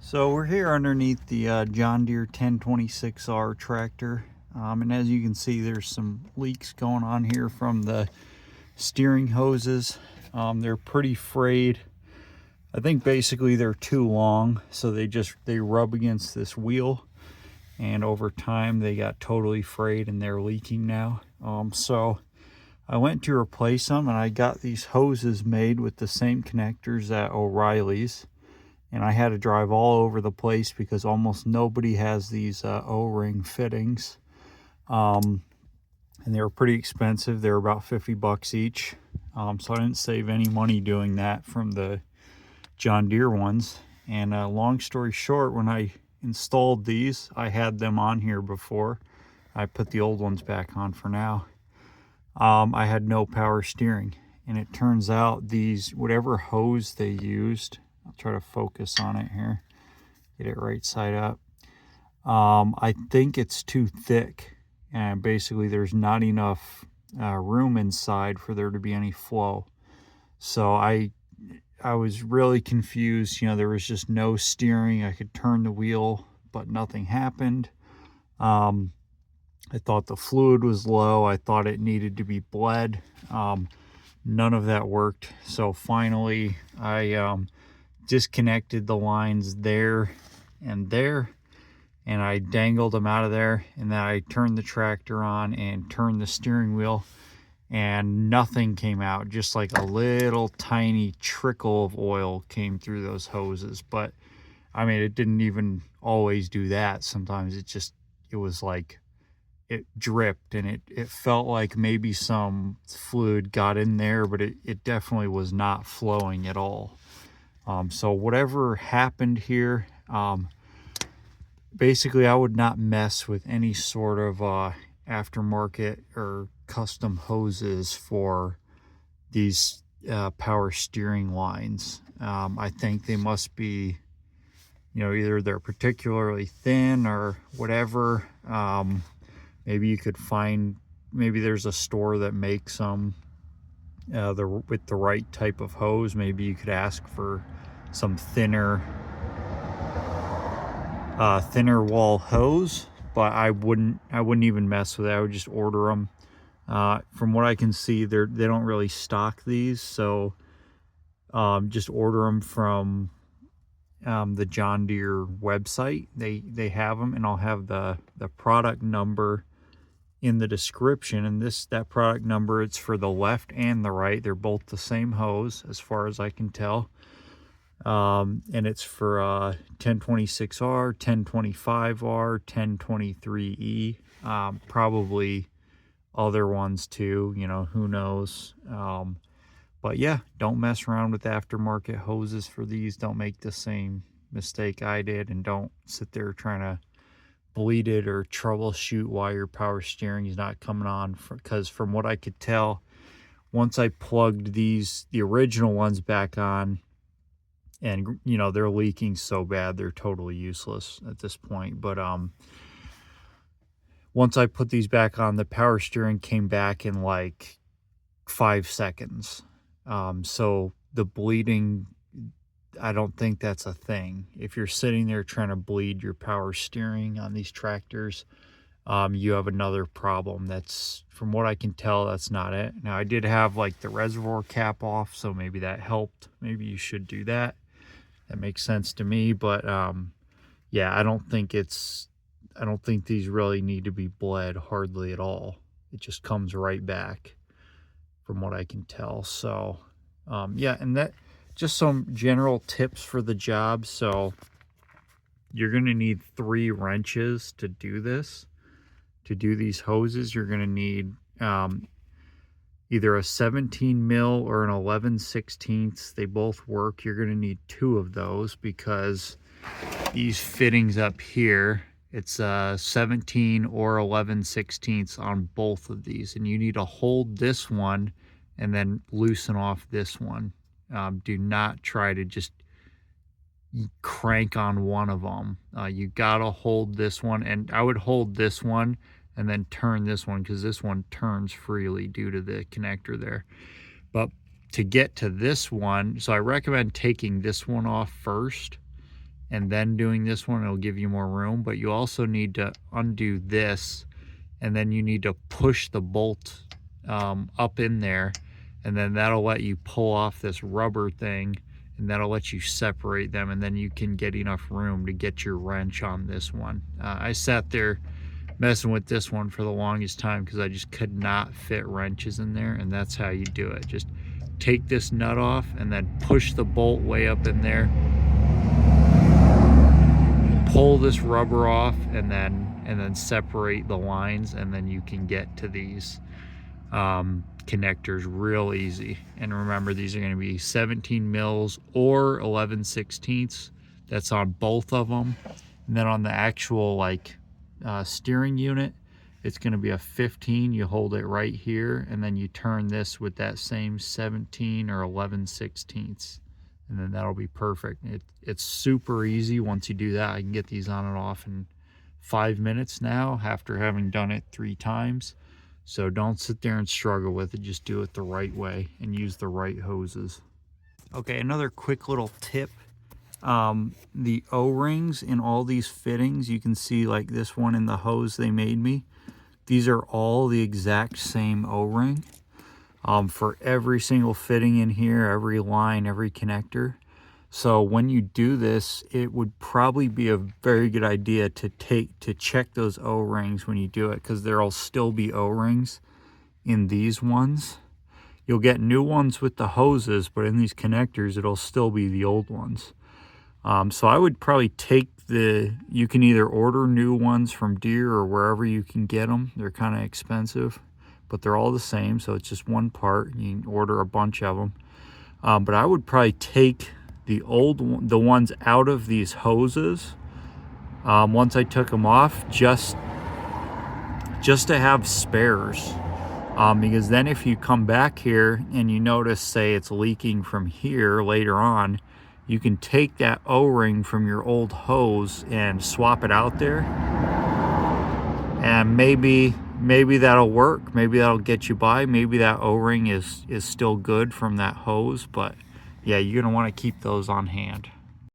So we're here underneath the John Deere 1026R tractor, and as you can see, there's some leaks going on here from the steering hoses. They're pretty frayed. I think basically they're too long, so they rub against this wheel, and over time they got totally frayed and they're leaking now. So I went to replace them, and I got these hoses made with the same connectors at O'Reilly's. And I had to drive all over the place because almost nobody has these O-ring fittings. And they were pretty expensive. They were about 50 bucks each. So I didn't save any money doing that from the John Deere ones. And long story short, when I installed these, I had them on here before. I put the old ones back on for now. I had no power steering. And it turns out these, whatever hose they used, I'll try to focus on it here, get it right side up. I think it's too thick, and basically there's not enough room inside for there to be any flow. So I was really confused. You know, there was just no steering. I could turn the wheel, but nothing happened. I thought the fluid was low. I thought it needed to be bled. None of that worked. So finally I disconnected the lines there, and I dangled them out of there, and then I turned the tractor on and turned the steering wheel, and nothing came out. Just like a little tiny trickle of oil came through those hoses. But I mean, it didn't even always do that. Sometimes it was like it dripped, and it felt like maybe some fluid got in there, but it definitely was not flowing at all. So whatever happened here, basically I would not mess with any sort of aftermarket or custom hoses for these power steering lines. I think they must be, you know, either they're particularly thin or whatever. Maybe you could find, maybe there's a store that makes them with the right type of hose. Maybe you could ask for some thinner wall hose, but I wouldn't even mess with it. I would just order them. From what I can see, they don't really stock these, so just order them from the John Deere website. They have them, and I'll have the product number in the description. And that product number, it's for the left and the right. They're both the same hose as far as I can tell. And it's for 1026R, 1025R, 1023E, probably other ones too, you know, who knows. But yeah, don't mess around with aftermarket hoses for these. Don't make the same mistake I did, and don't sit there trying to bleed it or troubleshoot why your power steering is not coming on, because from what I could tell, once I plugged the original ones back on, and you know, they're leaking so bad they're totally useless at this point. But once I put these back on, the power steering came back in like 5 seconds. So the bleeding, I don't think that's a thing. If you're sitting there trying to bleed your power steering on these tractors, you have another problem. That's, from what I can tell, that's not it. Now, I did have like the reservoir cap off, so maybe that helped. Maybe you should do that. That makes sense to me. But yeah, I don't think these really need to be bled hardly at all. It just comes right back from what I can tell. So yeah, and that just some general tips for the job. So you're going to need 3 wrenches to do this. To do these hoses, you're going to need either a 17 mil or an 11/16. They both work. You're going to need 2 of those, because these fittings up here, it's 17 or 11/16 on both of these, and you need to hold this one and then loosen off this one. Do not try to just crank on one of them. You gotta hold this one, and I would hold this one and then turn this one, because this one turns freely due to the connector there. But to get to this one, so I recommend taking this one off first and then doing this one, it'll give you more room. But you also need to undo this, and then you need to push the bolt up in there, and then that'll let you pull off this rubber thing, and that'll let you separate them, and then you can get enough room to get your wrench on this one. I sat there messing with this one for the longest time because I just could not fit wrenches in there, and that's how you do it. Just take this nut off and then push the bolt way up in there, pull this rubber off, and then separate the lines, and then you can get to these connectors real easy. And remember, these are going to be 17 mils or 11/16. That's on both of them. And then on the actual like steering unit, it's going to be a 15. You hold it right here, and then you turn this with that same 17 or 11/16, and then that'll be perfect. It's super easy. Once you do that, I can get these on and off in 5 minutes now after having done it 3 times. So don't sit there and struggle with it. Just do it the right way and use the right hoses. Okay, another quick little tip. The O-rings in all these fittings, you can see like this one in the hose they made me. These are all the exact same O-ring for every single fitting in here, every line, every connector. So when you do this, it would probably be a very good idea to check those O-rings when you do it, because there'll still be O-rings in these ones. You'll get new ones with the hoses, but in these connectors, it'll still be the old ones. So I would probably you can either order new ones from Deere or wherever you can get them. They're kind of expensive, but they're all the same, so it's just one part. You can order a bunch of them. But I would probably take the ones out of these hoses once I took them off, just to have spares. Because then if you come back here and you notice, say it's leaking from here later on, you can take that O-ring from your old hose and swap it out there, and maybe that'll work. Maybe that'll get you by. Maybe that O-ring is still good from that hose, but yeah, you're gonna want to keep those on hand.